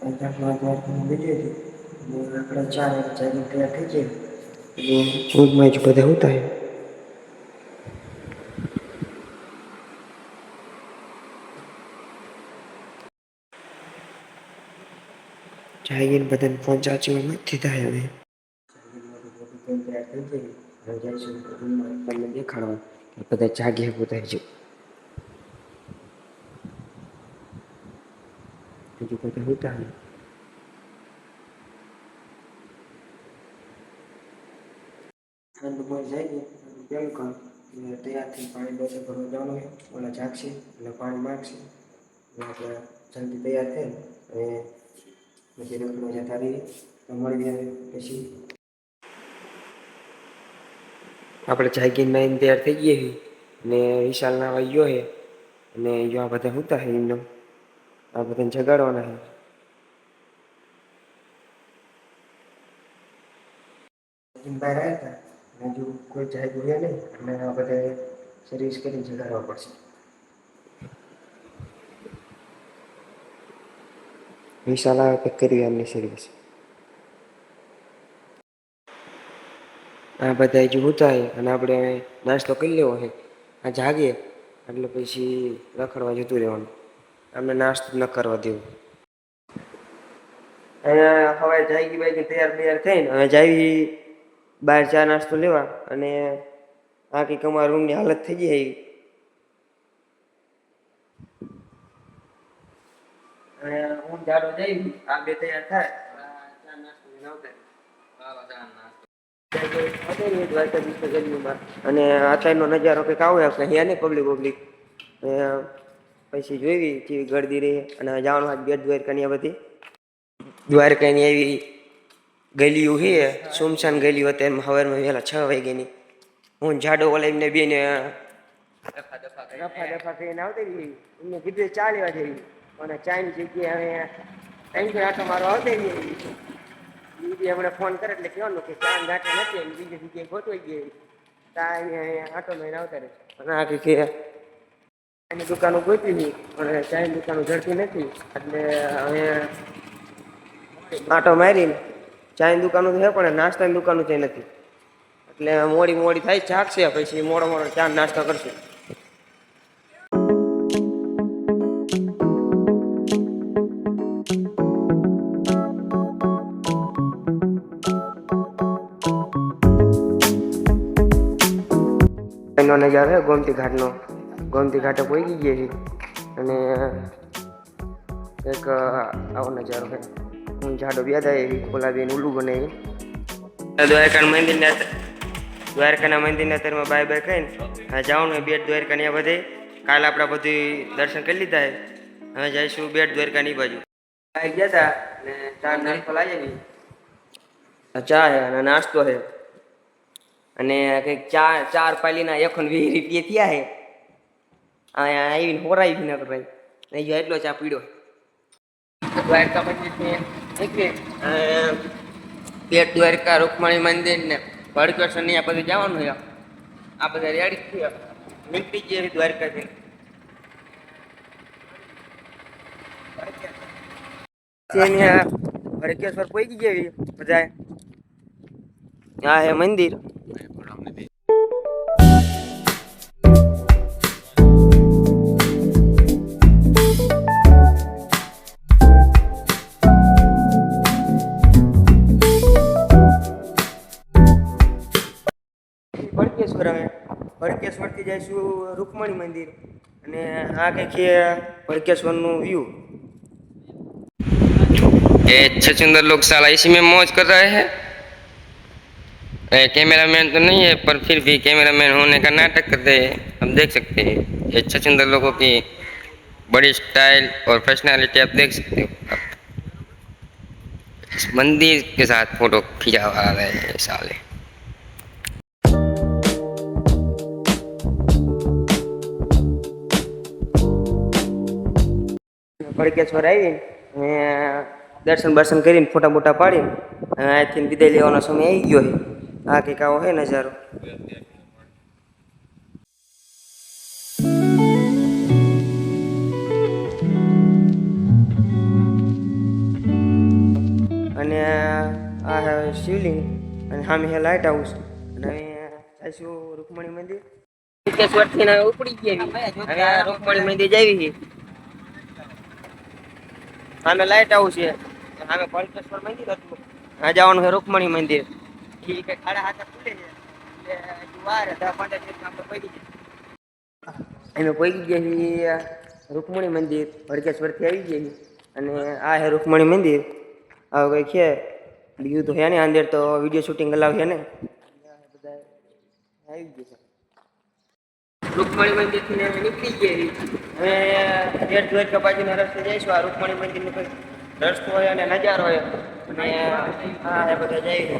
આપણે 4 તૈયાર થઈ જાય ચૂંટમાં જ બધા હોતા है। જાગીને બધાને ફોન ચાર્જિંગ નથી થાય હવે તૈયાર થઈ જાય જઈશું તમને દેખાડવા બધા જાગ્યા બધા જો બીજું બધા હોતા है। ठंड जाएगी बेल कर तैयार थी पानी बसे भरवा जવાનું है ઓલા જાગશે એટલે પાણી માંગશે એટલે જલ્દી તૈયાર થઈ અને પછી રખડવા જતા રહીએ તો મળી જાય પછી આપણે જાગીને નાઈને તૈયાર થઈ ગઈએ છીએ ને વિશાલ નાવા ગયો છે અને આ બધા હોતા છે એમનો આ બધાને જગાડવાના છે। બહાર આવ્યા હતા હજુ કોઈ જાગ્યું છે નહીં એટલે આ બધા સર્વિસ કરીને જગાડવા પડશે। વિશાલ આવે તો કરવી એમની સર્વિસ આ બધા હજુ હોતા છે અને આપણે નાસ્તો કરી લેવો છે આ જાગે એટલે પછી રખડવા જતું રહેવાનું અમને નાસ્તો ન કરવા દેવું। અહીંયા હવે જાગી બાગી તૈયાર થઈને હવે જાવી બહાર ચા નાસ્તો લેવા અને આ કંઈક અમારા રૂમની હાલત થઈ ગઈ અને હું જાડો જઈ આ બે તૈયાર થાય ચા નાસ્તો લઈને આવતા અને અત્યારનો નજારો કંઈક આવે અહીંયા નહીં પબ્લિક પછી જોઈ જેવી ગળદી રહી અને જવાનું હાથ બેટ દ્વારકાની આ બધી દ્વારકાની એવી ગલીઓ છે સુમસાન ગલીઓ અત્યારે સવારમાં વહેલા 6 વાગ્યાની હું જાડો ઓલા એમને બેને રફા કરીને આવતી રહી એમને કીધું ચા લેવા જઈ અને ચાની જગ્યાએ હવે આટો મારો આવતી રહી બીજી હમણાં ફોન કરે એટલે કહેવાનું કે ચા ગાંઠા નથી અને બીજી જગ્યાએ ગોઠવાઈ ગઈ ચા આટો લઈને આવતા રહે અને આ કે ચાની દુકાનો ગોતી નહીં પણ ચાની દુકાનો જડતી નથી એટલે હવે આટો મારીને ચાની દુકાનો છે પણ નાસ્તાની દુકાનો છે નથી એટલે મોડી થાય જાગશે પછી મોડો ચા નાસ્તો કરશે। એનો નજારો ગોમતી ઘાટે પહોંચી ગયા છીએ અને એક આવો નજારો છે હું જાડો વ્યાદા એવી ખોલાવીને ઉલ્લું બનાવી દ્વારકાના મંદિરના અત્યારમાં બાય કહીને જવાનું બેટ દ્વારકાની આ બધે કાલે આપણે બધી દર્શન કરી લીધા છે હવે જઈશું બેટ દ્વારકાની બાજુ ગયા હતા ને ચા નાસ્તો લાવી ચા છે અને નાસ્તો છે અને કંઈક 4 પાલીના 120 રૂપિયા થયા છે અહીંયા આવીને હોરાઈ બી ન કરાય નહીં એટલો ચા પીડ્યો દ્વારકા મંદિર બેટ દ્વારકા રૂકમણી મંદિર ને ભડકેશ્વર ને આ બધું જવાનું છે આ બધા રેડી થયા નીકળી ગયા દ્વારકાથી ભડકેશ્વર પહોંચી ગયા બધા આ હે મંદિર ભડકેશ્વરથી જઈશું રૂકમણી મંદિર અને આ કંઈક ભડકેશ્વરનું વ્યૂ ये छछुंदर लोग साला इसी में मौज कर रहे हैं। कैमरामैन तो नहीं है पर फिर भी कैमरामैन होने का नाटक करते हैं। आप देख सकते हैं ये छछुंदर लोगों की बड़ी स्टाइल और पर्सनालिटी आप देख सकते हो। इस मंदिर के साथ फोटो खिंचवा रहे हैं साले। ભડકેશ્વર આવીને દર્શન બર્શન કરીને ફોટા મોટા પાડીને અહીંથી વિદાય લેવાનો સમય આવી ગયો છે આ કંઈક આવો છે નજારો। અને આ હે શિવલિંગ અને સામે હે લાઇટ હાઉસ અને હવે જઈશું રૂકમણી મંદિર સિદ્ધેશ્વરથી ને ઉપડી ગયા હવે આ રૂકમણી મંદિર જાવી છે સામે લાઇટ હાઉસ છે સામે પલકેશ્વર મંદિર હતું આ જવાનું છે રૂકમણી મંદિર ઈ કે ખાડા હાથે ખુલે છે એટલે હજુ વાર 10-15 મિનિટ આપણે પડી જાય અમે પહોંચી ગયા છીએ રૂકમણી મંદિર ભડકેશ્વરથી આવી ગયા છીએ અને આ હે રૂકમણી મંદિર આવું કંઈક છે બીજું તો હે ને અંદર તો વિડીયો શૂટિંગ અલાવ છે ને બધા આવી ગયા છે રૂકમણી મંદિરથી ને નીકળી ગયા હવે બેટ દ્વારકા બાજુના રસ્તે જઈશું આ રૂકમણી મંદિરનો કંઈક રસ્તો હોય અને નજારો હોય અને આ બધા જાય